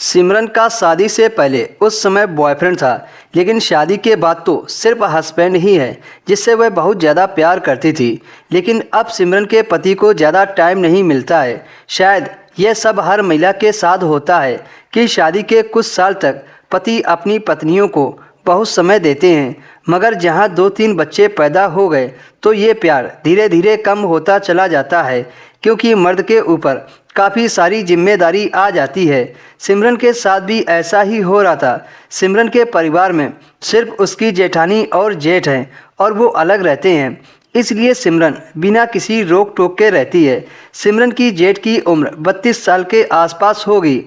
सिमरन का शादी से पहले उस समय बॉयफ्रेंड था, लेकिन शादी के बाद तो सिर्फ हस्बैंड ही है जिससे वह बहुत ज़्यादा प्यार करती थी। लेकिन अब सिमरन के पति को ज़्यादा टाइम नहीं मिलता है। शायद यह सब हर महिला के साथ होता है कि शादी के कुछ साल तक पति अपनी पत्नियों को बहुत समय देते हैं, मगर जहां 2-3 बच्चे पैदा हो गए तो ये प्यार धीरे धीरे कम होता चला जाता है, क्योंकि मर्द के ऊपर काफ़ी सारी जिम्मेदारी आ जाती है। सिमरन के साथ भी ऐसा ही हो रहा था। सिमरन के परिवार में सिर्फ उसकी जेठानी और जेठ हैं और वो अलग रहते हैं, इसलिए सिमरन बिना किसी रोक टोक के रहती है। सिमरन की जेठ की उम्र 32 साल के आसपास होगी।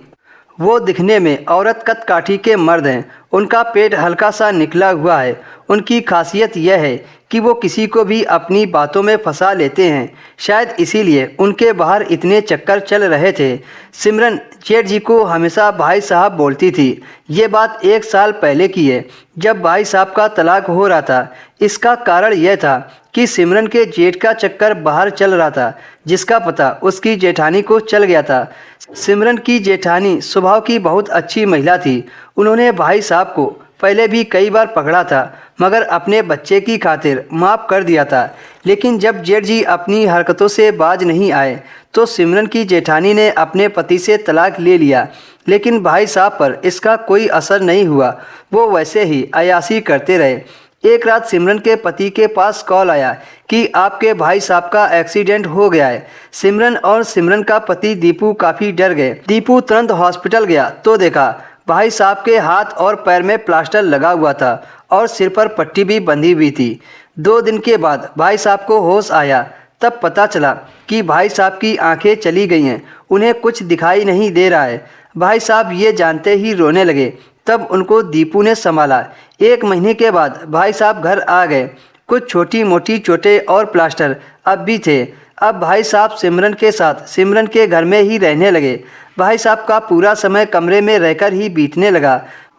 वो दिखने में औरत कद काठी के मर्द हैं। उनका पेट हल्का सा निकला हुआ है। उनकी खासियत यह है कि वो किसी को भी अपनी बातों में फंसा लेते हैं। शायद इसीलिए उनके बाहर इतने चक्कर चल रहे थे। सिमरन जेठ जी को हमेशा भाई साहब बोलती थी। ये बात 1 साल पहले की है, जब भाई साहब का तलाक हो रहा था। इसका कारण यह था कि सिमरन के जेठ का चक्कर बाहर चल रहा था, जिसका पता उसकी जेठानी को चल गया था। सिमरन की जेठानी स्वभाव की बहुत अच्छी महिला थी। उन्होंने भाई साहब को पहले भी कई बार पकड़ा था, मगर अपने बच्चे की खातिर माफ़ कर दिया था। लेकिन जब जेठ जी अपनी हरकतों से बाज नहीं आए तो सिमरन की जेठानी ने अपने पति से तलाक ले लिया। लेकिन भाई साहब पर इसका कोई असर नहीं हुआ। वो वैसे ही अय्याशी करते रहे। एक रात सिमरन के पति के पास कॉल आया कि आपके भाई साहब का एक्सीडेंट हो गया है। सिमरन और सिमरन का पति दीपू काफ़ी डर गए। दीपू तुरंत हॉस्पिटल गया तो देखा भाई साहब के हाथ और पैर में प्लास्टर लगा हुआ था और सिर पर पट्टी भी बंधी हुई थी। 2 दिन के बाद भाई साहब को होश आया। तब पता चला कि भाई साहब की आंखें चली गई हैं, उन्हें कुछ दिखाई नहीं दे रहा है। भाई साहब ये जानते ही रोने लगे। तब उनको दीपू ने संभाला। 1 महीने के बाद भाई साहब घर आ गए। कुछ छोटी मोटी चोटें और प्लास्टर अब भी थे। अब भाई साहब सिमरन के साथ सिमरन के घर में ही रहने लगे। भाई साहब का पूरा समय कमरे में रहकर ही बीतने लगा।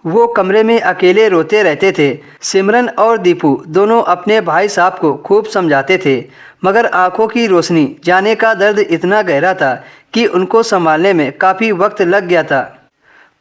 वो कमरे में अकेले रोते रहते थे। सिमरन और दीपू दोनों अपने भाई साहब को खूब समझाते थे, मगर आंखों की रोशनी जाने का दर्द इतना गहरा था कि उनको संभालने में काफ़ी वक्त लग गया था।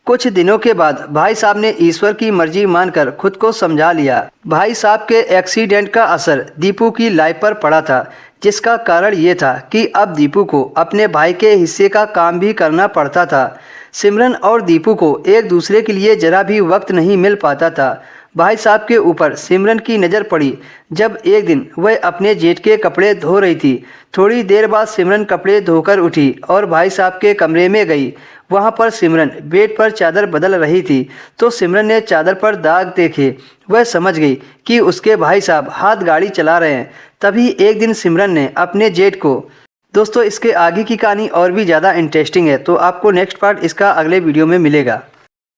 कुछ दिनों के बाद भाई साहब ने ईश्वर की मर्जी मानकर खुद को समझा लिया। भाई साहब के एक्सीडेंट का असर दीपू की लाइफ पर पड़ा था, जिसका कारण ये था कि अब दीपू को अपने भाई के हिस्से का काम भी करना पड़ता था। सिमरन और दीपू को एक दूसरे के लिए जरा भी वक्त नहीं मिल पाता था। भाई साहब के ऊपर सिमरन की नज़र पड़ी जब एक दिन वह अपने जेठ के कपड़े धो रही थी। थोड़ी देर बाद सिमरन कपड़े धोकर उठी और भाई साहब के कमरे में गई। वहां पर सिमरन बेड पर चादर बदल रही थी तो सिमरन ने चादर पर दाग देखे। वह समझ गई कि उसके भाई साहब हाथ गाड़ी चला रहे हैं। तभी एक दिन सिमरन ने अपने जेठ को दोस्तों इसके आगे की कहानी और भी ज़्यादा इंटरेस्टिंग है, तो आपको नेक्स्ट पार्ट इसका अगले वीडियो में मिलेगा।